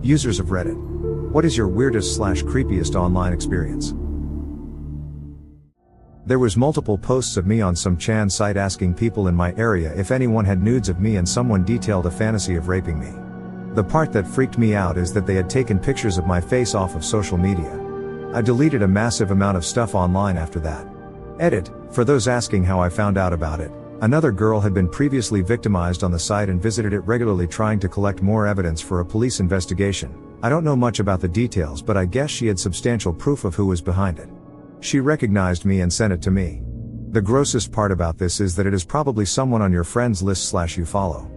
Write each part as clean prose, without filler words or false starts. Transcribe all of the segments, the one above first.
Users of Reddit. What is your weirdest/creepiest online experience? There was multiple posts of me on some Chan site asking people in my area if anyone had nudes of me, and someone detailed a fantasy of raping me. The part that freaked me out is that they had taken pictures of my face off of social media. I deleted a massive amount of stuff online after that. Edit, for those asking how I found out about it, another girl had been previously victimized on the site and visited it regularly trying to collect more evidence for a police investigation. I don't know much about the details, but I guess she had substantial proof of who was behind it. She recognized me and sent it to me. The grossest part about this is that it is probably someone on your friends list/you follow.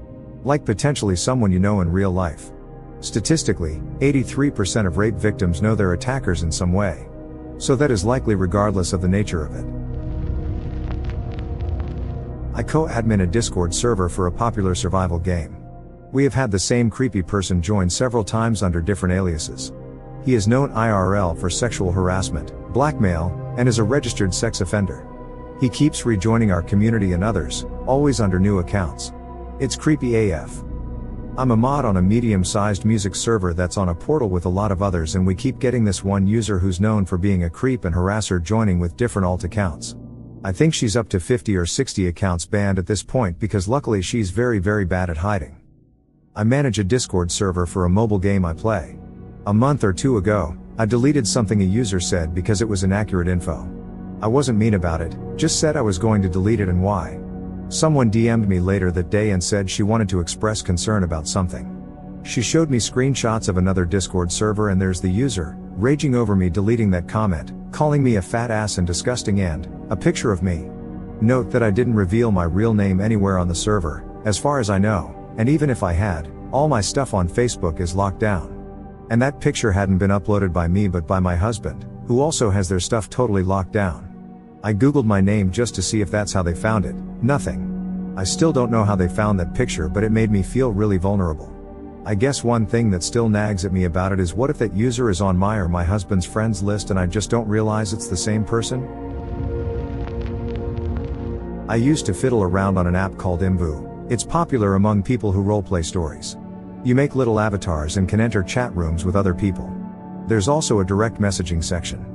Like potentially someone you know in real life. Statistically, 83% of rape victims know their attackers in some way. So that is likely regardless of the nature of it. I co-admin a Discord server for a popular survival game. We have had the same creepy person join several times under different aliases. He is known IRL for sexual harassment, blackmail, and is a registered sex offender. He keeps rejoining our community and others, always under new accounts. It's creepy AF. I'm a mod on a medium-sized music server that's on a portal with a lot of others, and we keep getting this one user who's known for being a creep and harasser joining with different alt accounts. I think she's up to 50 or 60 accounts banned at this point because luckily she's very bad at hiding. I manage a Discord server for a mobile game I play. A month or two ago, I deleted something a user said because it was inaccurate info. I wasn't mean about it, just said I was going to delete it and why. Someone DM'd me later that day and said she wanted to express concern about something. She showed me screenshots of another Discord server and there's the user, raging over me deleting that comment, calling me a fat ass and disgusting, and a picture of me. Note that I didn't reveal my real name anywhere on the server, as far as I know, and even if I had, all my stuff on Facebook is locked down. And that picture hadn't been uploaded by me but by my husband, who also has their stuff totally locked down. I googled my name just to see if that's how they found it. Nothing. I still don't know how they found that picture, but it made me feel really vulnerable. I guess one thing that still nags at me about it is what if that user is on my or my husband's friends list and I just don't realize it's the same person? I used to fiddle around on an app called Imvu. It's popular among people who roleplay stories. You make little avatars and can enter chat rooms with other people. There's also a direct messaging section.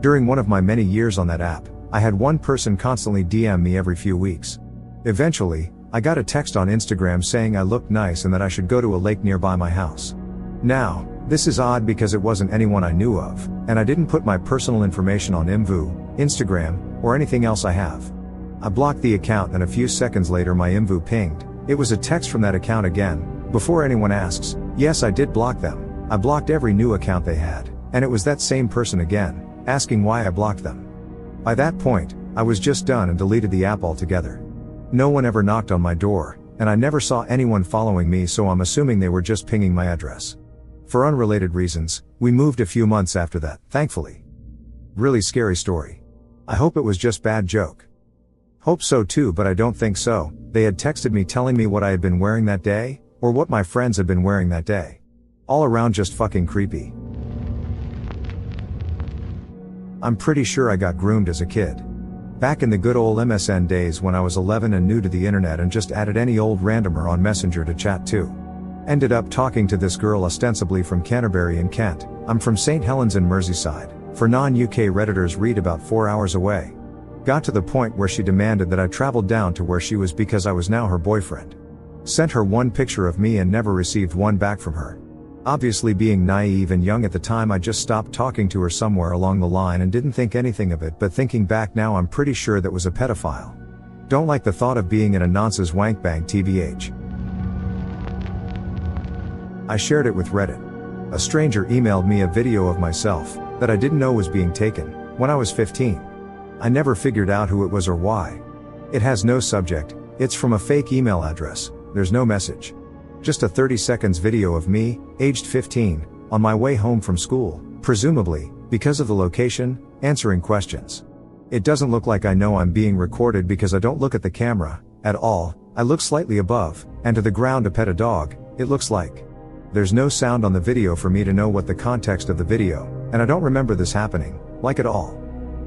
During one of my many years on that app, I had one person constantly DM me every few weeks. Eventually, I got a text on Instagram saying I looked nice and that I should go to a lake nearby my house. Now, this is odd because it wasn't anyone I knew of, and I didn't put my personal information on Imvu, Instagram, or anything else I have. I blocked the account and a few seconds later my Imvu pinged. It was a text from that account again. Before anyone asks, yes, I did block them. I blocked every new account they had, and it was that same person again, asking why I blocked them. By that point, I was just done and deleted the app altogether. No one ever knocked on my door, and I never saw anyone following me, so I'm assuming they were just pinging my address. For unrelated reasons, we moved a few months after that, thankfully. Really scary story. I hope it was just bad joke. Hope so too, but I don't think so. They had texted me telling me what I had been wearing that day, or what my friends had been wearing that day. All around just fucking creepy. I'm pretty sure I got groomed as a kid. Back in the good old MSN days when I was 11 and new to the internet and just added any old randomer on Messenger to chat to. Ended up talking to this girl ostensibly from Canterbury in Kent. I'm from St. Helens in Merseyside. For non-UK Redditors read about 4 hours away. Got to the point where she demanded that I traveled down to where she was because I was now her boyfriend. Sent her one picture of me and never received one back from her. Obviously being naive and young at the time, I just stopped talking to her somewhere along the line and didn't think anything of it, but thinking back now I'm pretty sure that was a pedophile. Don't like the thought of being in a nonce's wank bang tbh. I shared it with Reddit. A stranger emailed me a video of myself, that I didn't know was being taken, when I was 15. I never figured out who it was or why. It has no subject, it's from a fake email address, there's no message. Just a 30 seconds video of me, aged 15, on my way home from school, presumably, because of the location, answering questions. It doesn't look like I know I'm being recorded because I don't look at the camera, at all. I look slightly above, and to the ground to pet a dog, it looks like. There's no sound on the video for me to know what the context of the video, and I don't remember this happening, like at all.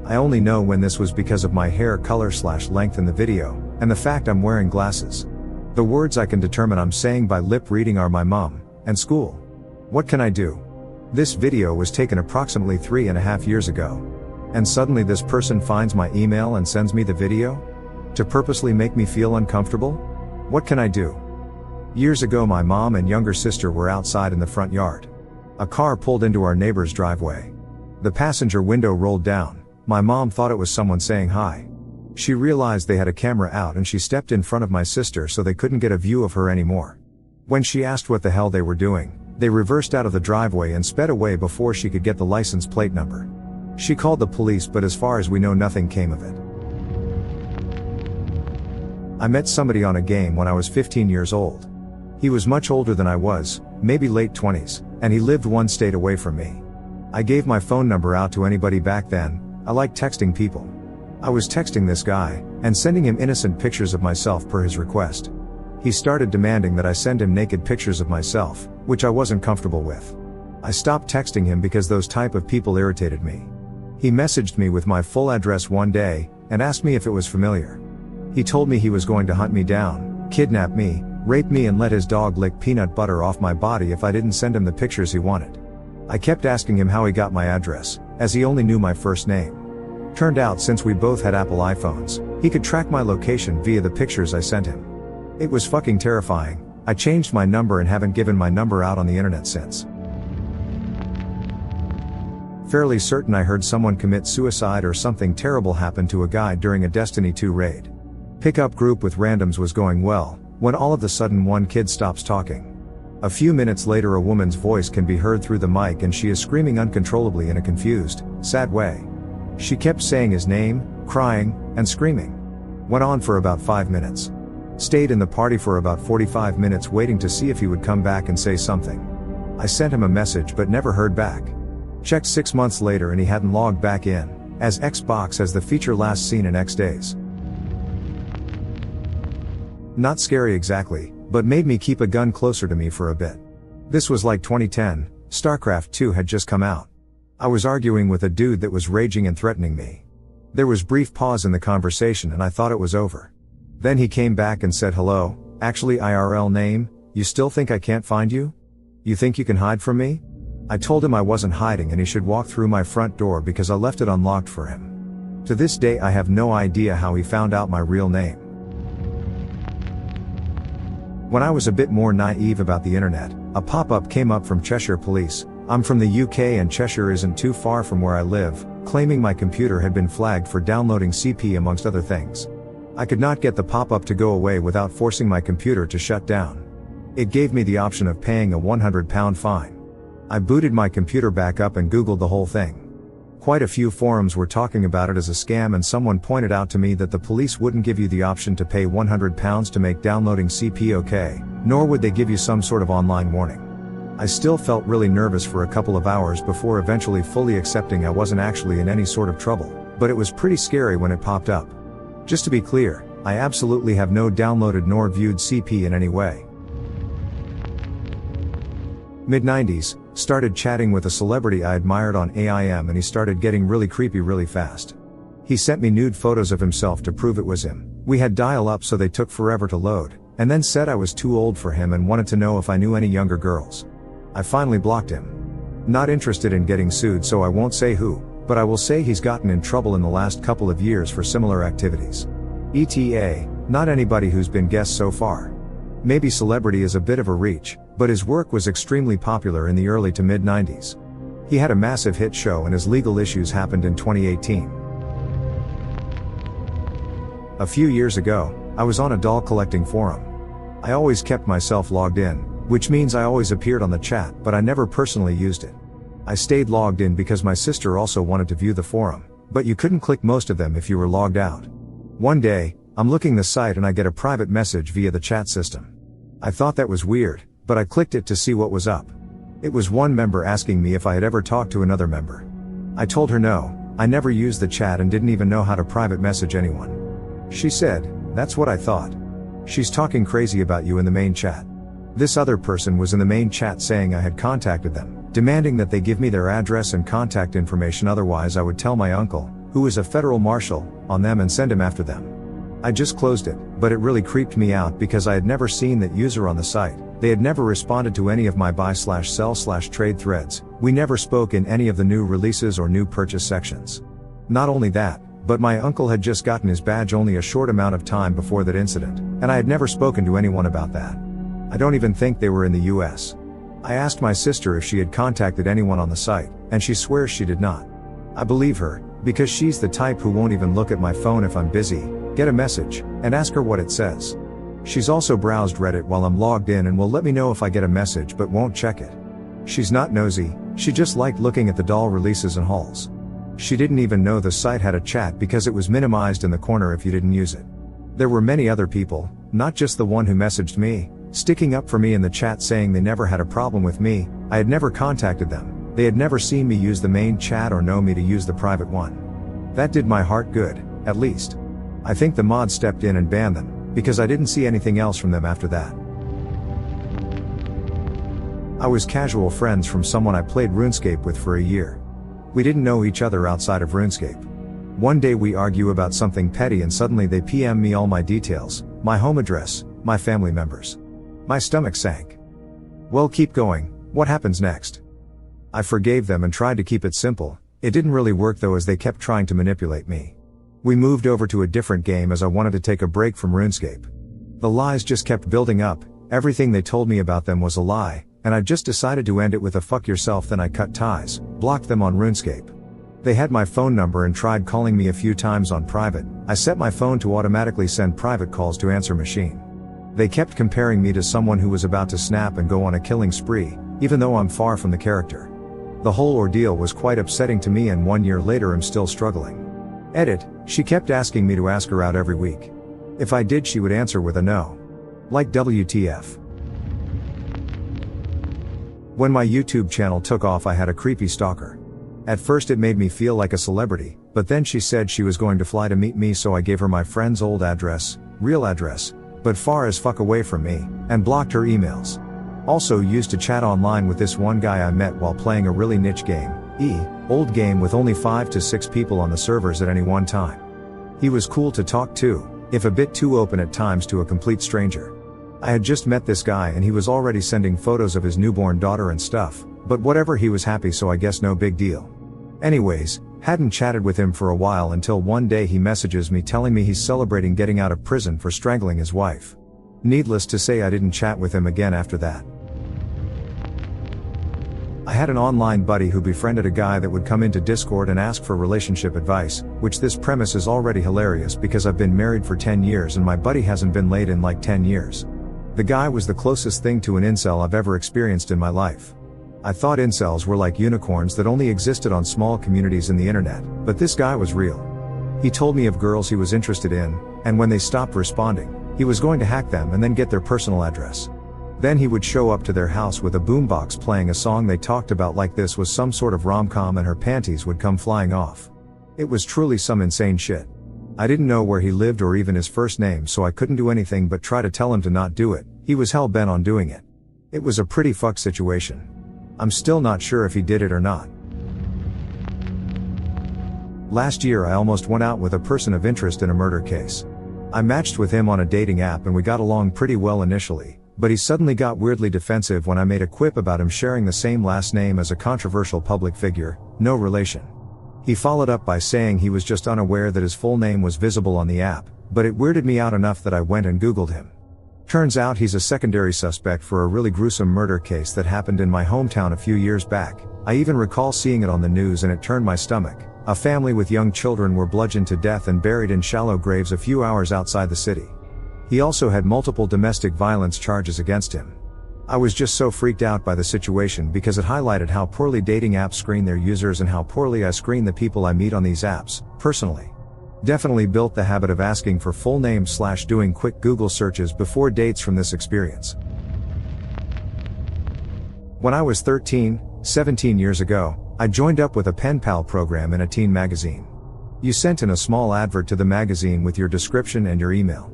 I only know when this was because of my hair color/length in the video, and the fact I'm wearing glasses. The words I can determine I'm saying by lip reading are my mom, and school. What can I do? This video was taken approximately 3.5 years ago. And suddenly this person finds my email and sends me the video? To purposely make me feel uncomfortable? What can I do? Years ago my mom and younger sister were outside in the front yard. A car pulled into our neighbor's driveway. The passenger window rolled down. My mom thought it was someone saying hi. She realized they had a camera out and she stepped in front of my sister so they couldn't get a view of her anymore. When she asked what the hell they were doing, they reversed out of the driveway and sped away before she could get the license plate number. She called the police, but as far as we know nothing came of it. I met somebody on a game when I was 15 years old. He was much older than I was, maybe late 20s, and he lived one state away from me. I gave my phone number out to anybody back then. I liked texting people. I was texting this guy, and sending him innocent pictures of myself per his request. He started demanding that I send him naked pictures of myself, which I wasn't comfortable with. I stopped texting him because those type of people irritated me. He messaged me with my full address one day, and asked me if it was familiar. He told me he was going to hunt me down, kidnap me, rape me and let his dog lick peanut butter off my body if I didn't send him the pictures he wanted. I kept asking him how he got my address, as he only knew my first name. Turned out since we both had Apple iPhones, he could track my location via the pictures I sent him. It was fucking terrifying. I changed my number and haven't given my number out on the internet since. Fairly certain I heard someone commit suicide or something terrible happened to a guy during a Destiny 2 raid. Pickup group with randoms was going well, when all of a sudden one kid stops talking. A few minutes later a woman's voice can be heard through the mic and she is screaming uncontrollably in a confused, sad way. She kept saying his name, crying, and screaming. Went on for about 5 minutes. Stayed in the party for about 45 minutes waiting to see if he would come back and say something. I sent him a message but never heard back. Checked 6 months later and he hadn't logged back in, as Xbox has the feature last seen in X days. Not scary exactly, but made me keep a gun closer to me for a bit. This was like 2010, StarCraft 2 had just come out. I was arguing with a dude that was raging and threatening me. There was brief pause in the conversation and I thought it was over. Then he came back and said hello, actually IRL name, you still think I can't find you? You think you can hide from me? I told him I wasn't hiding and he should walk through my front door because I left it unlocked for him. To this day I have no idea how he found out my real name. When I was a bit more naive about the internet, a pop-up came up from Cheshire Police. I'm from the UK and Cheshire isn't too far from where I live, claiming my computer had been flagged for downloading CP amongst other things. I could not get the pop-up to go away without forcing my computer to shut down. It gave me the option of paying a £100 fine. I booted my computer back up and Googled the whole thing. Quite a few forums were talking about it as a scam and someone pointed out to me that the police wouldn't give you the option to pay £100 to make downloading CP okay, nor would they give you some sort of online warning. I still felt really nervous for a couple of hours before eventually fully accepting I wasn't actually in any sort of trouble, but it was pretty scary when it popped up. Just to be clear, I absolutely have no downloaded nor viewed CP in any way. Mid-90s, started chatting with a celebrity I admired on AIM and he started getting really creepy really fast. He sent me nude photos of himself to prove it was him. We had dial-up so they took forever to load, and then said I was too old for him and wanted to know if I knew any younger girls. I finally blocked him. Not interested in getting sued so I won't say who, but I will say he's gotten in trouble in the last couple of years for similar activities. ETA, not anybody who's been guessed so far. Maybe celebrity is a bit of a reach, but his work was extremely popular in the early to mid-90s. He had a massive hit show and his legal issues happened in 2018. A few years ago, I was on a doll collecting forum. I always kept myself logged in, which means I always appeared on the chat but I never personally used it. I stayed logged in because my sister also wanted to view the forum, but you couldn't click most of them if you were logged out. One day, I'm looking the site and I get a private message via the chat system. I thought that was weird, but I clicked it to see what was up. It was one member asking me if I had ever talked to another member. I told her no, I never used the chat and didn't even know how to private message anyone. She said, "That's what I thought. She's talking crazy about you in the main chat." This other person was in the main chat saying I had contacted them, demanding that they give me their address and contact information otherwise I would tell my uncle, who is a federal marshal, on them and send him after them. I just closed it, but it really creeped me out because I had never seen that user on the site. They had never responded to any of my buy/sell/trade threads. We never spoke in any of the new releases or new purchase sections. Not only that, but my uncle had just gotten his badge only a short amount of time before that incident, and I had never spoken to anyone about that. I don't even think they were in the US. I asked my sister if she had contacted anyone on the site, and she swears she did not. I believe her, because she's the type who won't even look at my phone if I'm busy, get a message, and ask her what it says. She's also browsed Reddit while I'm logged in and will let me know if I get a message but won't check it. She's not nosy, she just liked looking at the doll releases and hauls. She didn't even know the site had a chat because it was minimized in the corner if you didn't use it. There were many other people, not just the one who messaged me, sticking up for me in the chat saying they never had a problem with me. I had never contacted them, they had never seen me use the main chat or know me to use the private one. That did my heart good, at least. I think the mod stepped in and banned them, because I didn't see anything else from them after that. I was casual friends from someone I played RuneScape with for a year. We didn't know each other outside of RuneScape. One day we argue about something petty and suddenly they PM me all my details, my home address, my family members. My stomach sank. Well, keep going, what happens next? I forgave them and tried to keep it simple. It didn't really work though, as they kept trying to manipulate me. We moved over to a different game as I wanted to take a break from RuneScape. The lies just kept building up, everything they told me about them was a lie, and I just decided to end it with a fuck yourself. Then I cut ties, blocked them on RuneScape. They had my phone number and tried calling me a few times on private. I set my phone to automatically send private calls to answer machine. They kept comparing me to someone who was about to snap and go on a killing spree, even though I'm far from the character. The whole ordeal was quite upsetting to me, and 1 year later I'm still struggling. Edit, she kept asking me to ask her out every week. If I did, she would answer with a no. Like WTF. When my YouTube channel took off, I had a creepy stalker. At first it made me feel like a celebrity, but then she said she was going to fly to meet me, so I gave her my friend's old address, real address, but far as fuck away from me, and blocked her emails. Also used to chat online with this one guy I met while playing a really niche game, old game with only 5 to 6 people on the servers at any one time. He was cool to talk to, if a bit too open at times to a complete stranger. I had just met this guy and he was already sending photos of his newborn daughter and stuff, but whatever, he was happy, so I guess no big deal. Anyways, hadn't chatted with him for a while until one day he messages me telling me he's celebrating getting out of prison for strangling his wife. Needless to say, I didn't chat with him again after that. I had an online buddy who befriended a guy that would come into Discord and ask for relationship advice, which this premise is already hilarious because I've been married for 10 years and my buddy hasn't been laid in like 10 years. The guy was the closest thing to an incel I've ever experienced in my life. I thought incels were like unicorns that only existed on small communities in the internet, but this guy was real. He told me of girls he was interested in, and when they stopped responding, he was going to hack them and then get their personal address. Then he would show up to their house with a boombox playing a song they talked about like this was some sort of rom-com, and her panties would come flying off. It was truly some insane shit. I didn't know where he lived or even his first name, so I couldn't do anything but try to tell him to not do it. He was hell-bent on doing it. It was a pretty fucked situation. I'm still not sure if he did it or not. Last year I almost went out with a person of interest in a murder case. I matched with him on a dating app and we got along pretty well initially, but he suddenly got weirdly defensive when I made a quip about him sharing the same last name as a controversial public figure, no relation. He followed up by saying he was just unaware that his full name was visible on the app, but it weirded me out enough that I went and Googled him. Turns out he's a secondary suspect for a really gruesome murder case that happened in my hometown a few years back. I even recall seeing it on the news and it turned my stomach. A family with young children were bludgeoned to death and buried in shallow graves a few hours outside the city. He also had multiple domestic violence charges against him. I was just so freaked out by the situation because it highlighted how poorly dating apps screen their users and how poorly I screen the people I meet on these apps, personally. Definitely built the habit of asking for full names / doing quick Google searches before dates from this experience. When I was 17 years ago, I joined up with a pen pal program in a teen magazine. You sent in a small advert to the magazine with your description and your email.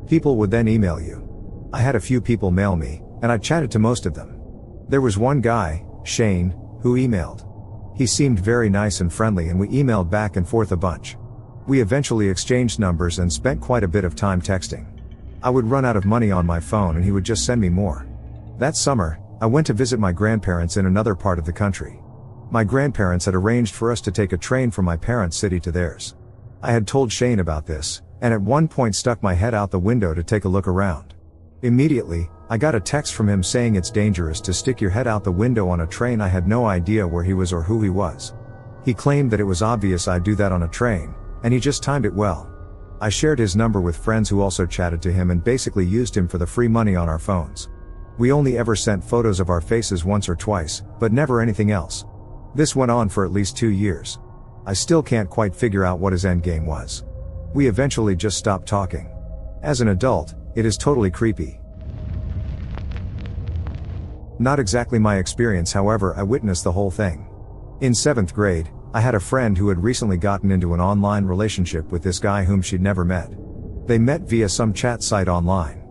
People would then email you. I had a few people mail me, and I chatted to most of them. There was one guy, Shane, who emailed. He seemed very nice and friendly and we emailed back and forth a bunch. We eventually exchanged numbers and spent quite a bit of time texting. I would run out of money on my phone and he would just send me more. That summer, I went to visit my grandparents in another part of the country. My grandparents had arranged for us to take a train from my parents' city to theirs. I had told Shane about this, and at one point stuck my head out the window to take a look around. Immediately, I got a text from him saying it's dangerous to stick your head out the window on a train. I had no idea where he was or who he was. He claimed that it was obvious I'd do that on a train, and he just timed it well. I shared his number with friends who also chatted to him and basically used him for the free money on our phones. We only ever sent photos of our faces once or twice, but never anything else. This went on for at least 2 years. I still can't quite figure out what his endgame was. We eventually just stopped talking. As an adult, it is totally creepy. Not exactly my experience, however, I witnessed the whole thing. In 7th grade, I had a friend who had recently gotten into an online relationship with this guy whom she'd never met. They met via some chat site online.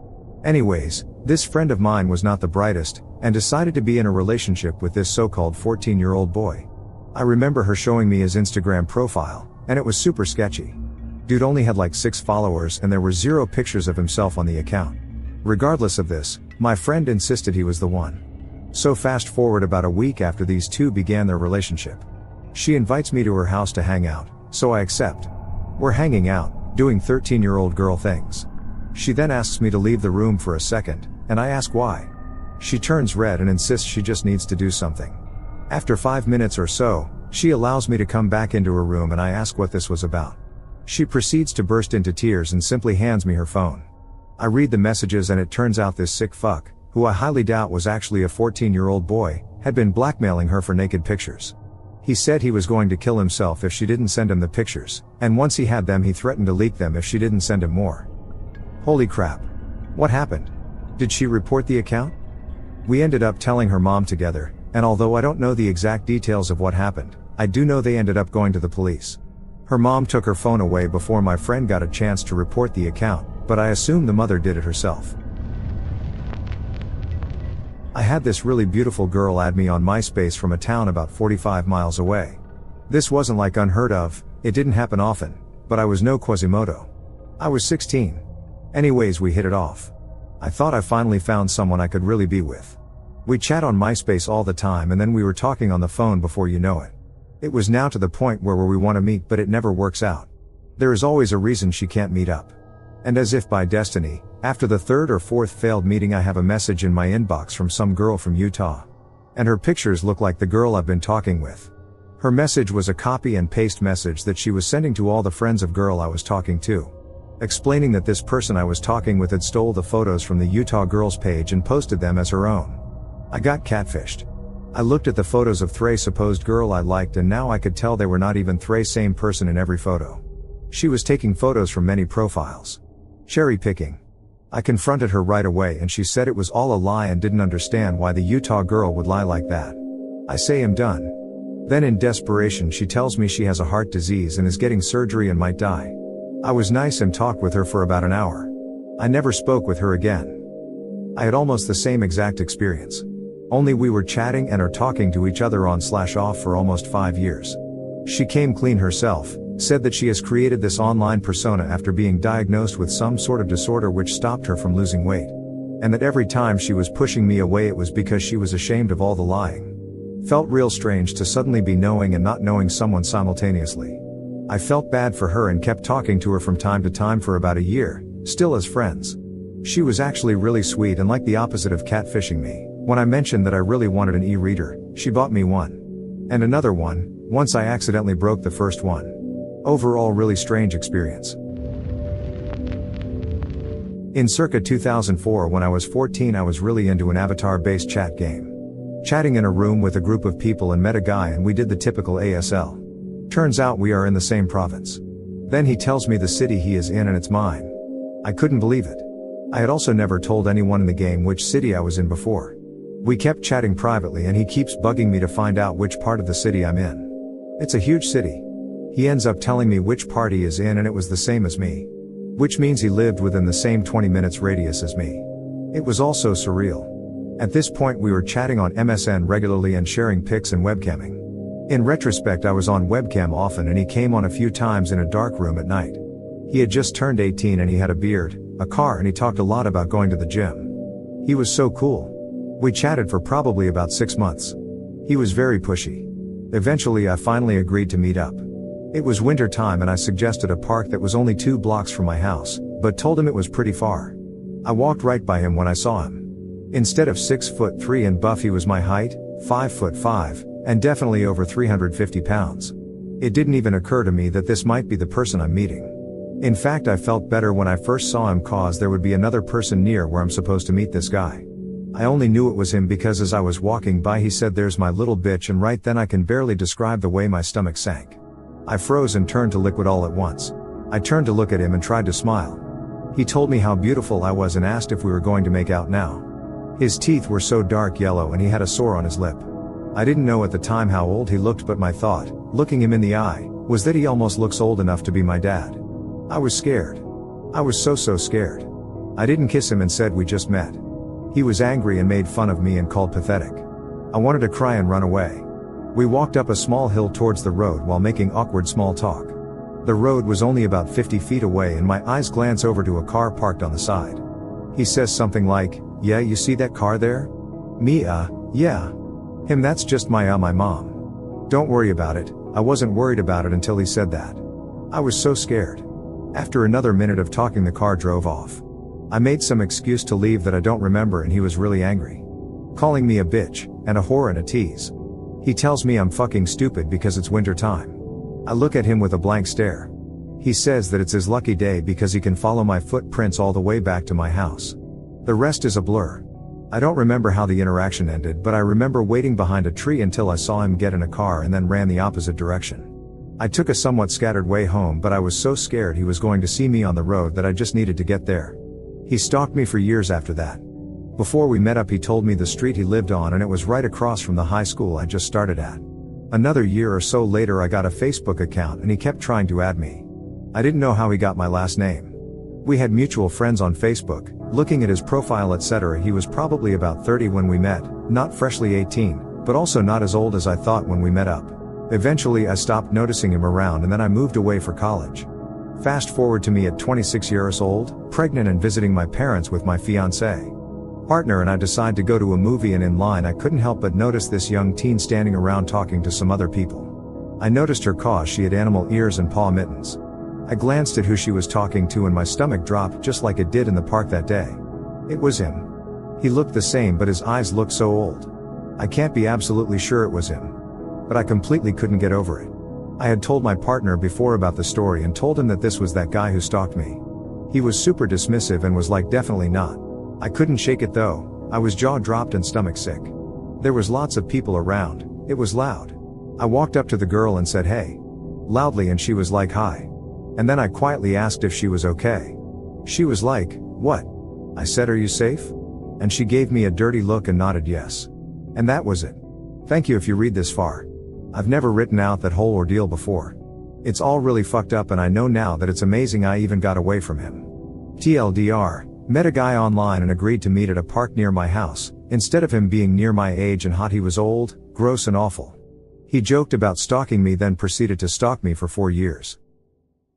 Anyways, this friend of mine was not the brightest, and decided to be in a relationship with this so-called 14-year-old boy. I remember her showing me his Instagram profile, and it was super sketchy. Dude only had like 6 followers and there were 0 pictures of himself on the account. Regardless of this, my friend insisted he was the one. So fast forward about a week after these two began their relationship. She invites me to her house to hang out, so I accept. We're hanging out, doing 13-year-old girl things. She then asks me to leave the room for a second, and I ask why. She turns red and insists she just needs to do something. After 5 minutes or so, she allows me to come back into her room and I ask what this was about. She proceeds to burst into tears and simply hands me her phone. I read the messages and it turns out this sick fuck, who I highly doubt was actually a 14-year-old boy, had been blackmailing her for naked pictures. He said he was going to kill himself if she didn't send him the pictures, and once he had them he threatened to leak them if she didn't send him more. Holy crap. What happened? Did she report the account? We ended up telling her mom together, and although I don't know the exact details of what happened, I do know they ended up going to the police. Her mom took her phone away before my friend got a chance to report the account, but I assume the mother did it herself. I had this really beautiful girl add me on MySpace from a town about 45 miles away. This wasn't like unheard of, it didn't happen often, but I was no Quasimodo. I was 16. Anyways, we hit it off. I thought I finally found someone I could really be with. We chat on MySpace all the time and then we were talking on the phone before you know it. It was now to the point where we want to meet but it never works out. There is always a reason she can't meet up. And as if by destiny, after the 3rd or 4th failed meeting I have a message in my inbox from some girl from Utah. And her pictures look like the girl I've been talking with. Her message was a copy and paste message that she was sending to all the friends of girl I was talking to. Explaining that this person I was talking with had stole the photos from the Utah girls page and posted them as her own. I got catfished. I looked at the photos of the supposed girl I liked and now I could tell they were not even the same person in every photo. She was taking photos from many profiles. Cherry picking. I confronted her right away and she said it was all a lie and didn't understand why the Utah girl would lie like that. I say I'm done. Then in desperation she tells me she has a heart disease and is getting surgery and might die. I was nice and talked with her for about an hour. I never spoke with her again. I had almost the same exact experience. Only we were chatting and are talking to each other on/off for almost 5 years. She came clean herself, said that she has created this online persona after being diagnosed with some sort of disorder which stopped her from losing weight. And that every time she was pushing me away it was because she was ashamed of all the lying. Felt real strange to suddenly be knowing and not knowing someone simultaneously. I felt bad for her and kept talking to her from time to time for about a year, still as friends. She was actually really sweet and like the opposite of catfishing me. When I mentioned that I really wanted an e-reader, she bought me one. And another one, once I accidentally broke the first one. Overall really strange experience. In circa 2004 when I was 14 I was really into an avatar-based chat game. Chatting in a room with a group of people and met a guy and we did the typical ASL. Turns out we are in the same province. Then he tells me the city he is in and it's mine. I couldn't believe it. I had also never told anyone in the game which city I was in before. We kept chatting privately and he keeps bugging me to find out which part of the city I'm in. It's a huge city. He ends up telling me which part he is in and it was the same as me. Which means he lived within the same 20 minutes radius as me. It was also surreal. At this point we were chatting on MSN regularly and sharing pics and webcamming. In retrospect, I was on webcam often and he came on a few times in a dark room at night. He had just turned 18 and he had a beard, a car, and he talked a lot about going to the gym. He was so cool. We chatted for probably about 6 months. He was very pushy. Eventually I finally agreed to meet up. It was winter time and I suggested a park that was only 2 blocks from my house, but told him it was pretty far. I walked right by him when I saw him. Instead of 6'3" and buff, he was my height, 5'5", and definitely over 350 pounds. It didn't even occur to me that this might be the person I'm meeting. In fact, I felt better when I first saw him, cause there would be another person near where I'm supposed to meet this guy. I only knew it was him because as I was walking by he said, "There's my little bitch," and right then I can barely describe the way my stomach sank. I froze and turned to liquid all at once. I turned to look at him and tried to smile. He told me how beautiful I was and asked if we were going to make out now. His teeth were so dark yellow and he had a sore on his lip. I didn't know at the time how old he looked, but my thought, looking him in the eye, was that he almost looks old enough to be my dad. I was scared. I was so scared. I didn't kiss him and said we just met. He was angry and made fun of me and called pathetic. I wanted to cry and run away. We walked up a small hill towards the road while making awkward small talk. The road was only about 50 feet away and my eyes glance over to a car parked on the side. He says something like, "Yeah, you see that car there?" Me, yeah. Him, "That's just my mom. Don't worry about it." I wasn't worried about it until he said that. I was so scared. After another minute of talking, the car drove off. I made some excuse to leave that I don't remember and he was really angry. Calling me a bitch, and a whore and a tease. He tells me I'm fucking stupid because it's winter time. I look at him with a blank stare. He says that it's his lucky day because he can follow my footprints all the way back to my house. The rest is a blur. I don't remember how the interaction ended, but I remember waiting behind a tree until I saw him get in a car and then ran the opposite direction. I took a somewhat scattered way home, but I was so scared he was going to see me on the road that I just needed to get there. He stalked me for years after that. Before we met up, he told me the street he lived on, and it was right across from the high school I just started at. Another year or so later I got a Facebook account and he kept trying to add me. I didn't know how he got my last name. We had mutual friends on Facebook. Looking at his profile etc., he was probably about 30 when we met, not freshly 18, but also not as old as I thought when we met up. Eventually I stopped noticing him around and then I moved away for college. Fast forward to me at 26 years old, pregnant and visiting my parents with my fiancé. Partner and I decide to go to a movie, and in line I couldn't help but notice this young teen standing around talking to some other people. I noticed her cause she had animal ears and paw mittens. I glanced at who she was talking to and my stomach dropped just like it did in the park that day. It was him. He looked the same but his eyes looked so old. I can't be absolutely sure it was him. But I completely couldn't get over it. I had told my partner before about the story and told him that this was that guy who stalked me. He was super dismissive and was like, "Definitely not." I couldn't shake it though. I was jaw dropped and stomach sick. There was lots of people around. It was loud. I walked up to the girl and said, "Hey," loudly, and she was like, "Hi." And then I quietly asked if she was okay. She was like, "What?" I said, "Are you safe?" And she gave me a dirty look and nodded yes. And that was it. Thank you if you read this far. I've never written out that whole ordeal before. It's all really fucked up and I know now that it's amazing I even got away from him. TLDR, met a guy online and agreed to meet at a park near my house. Instead of him being near my age and hot, he was old, gross and awful. He joked about stalking me, then proceeded to stalk me for 4 years.